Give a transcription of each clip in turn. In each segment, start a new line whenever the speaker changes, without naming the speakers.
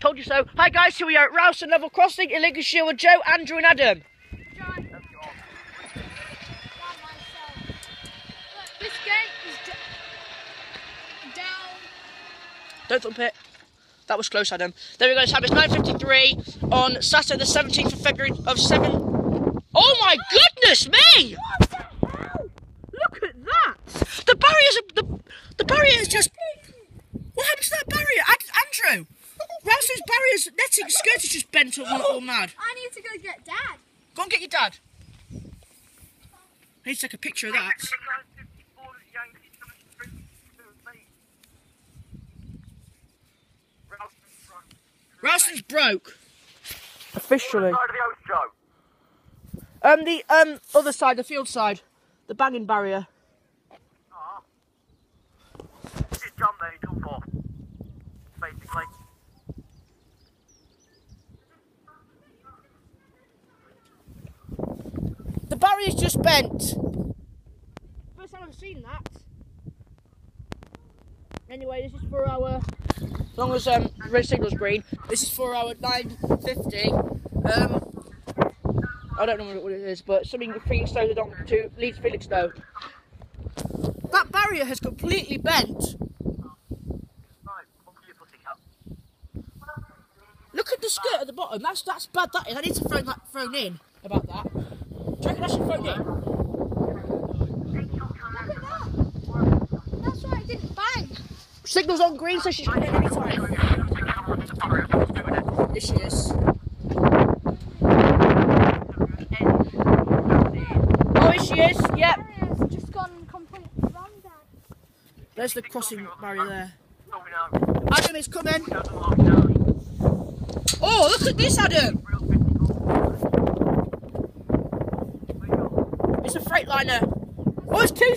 Told you so. Hi guys, here we are at Rowston level crossing in Lincolnshire with Joe, Andrew and Adam.
John. This gate is down.
Don't thump it. That was close, Adam. There we go, Sam. It's 9:53 on Saturday the 17th of February of 7... Oh my goodness me!
What the hell?
Look at that! The barrier is just... What happened to that barrier? Andrew! Rowston's barrier's netting skirt is just bent up all mad.
I need to go get Dad.
Go and get your dad. I need to take a picture of that. Rowston's broke. Officially. The other side, the field side. The banging barrier.
Just jump there, jump off. Basically.
The barrier's just bent. First time I've seen that. Anyway, this is for our, as long as red signal's green, this is for our 9:50. I don't know what it is, but something Felixstowe on to Leeds Felixstowe. That barrier has completely bent. Look at the skirt at the bottom. That's bad. That is. I need to phone in about that. Do you reckon I should phone in?
Look at that. That's why it didn't bang.
Signal's on green, so she's coming in any time. Here she is. Oh, here she is. Yep.
Barrier's just gone completely wrong, Dad.
There's the crossing barrier there. Adam is coming. Oh, look at this, Adam. It's a Freightliner. Oh, there's two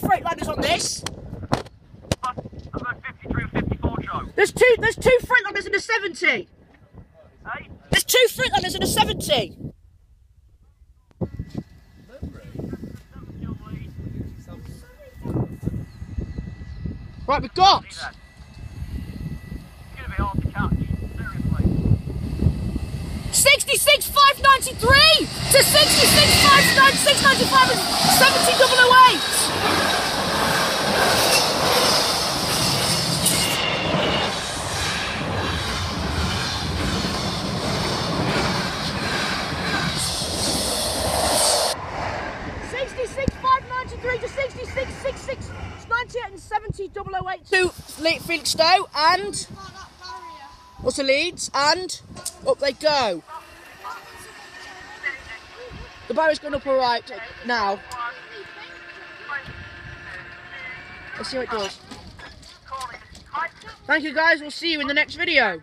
Freightliners on this. There's two Freightliners in a 70. There's two Freightliners in a 70. Right, we've got.
It's going to be hard to catch, seriously.
66,593 to 66,596.95 and 70,008. To 66, 98 and 70, 008 to Felixstowe and what's the Leeds, and up they go. The barrier's going up all right now. Let's see how it does. Thank you guys, we'll see you in the next video.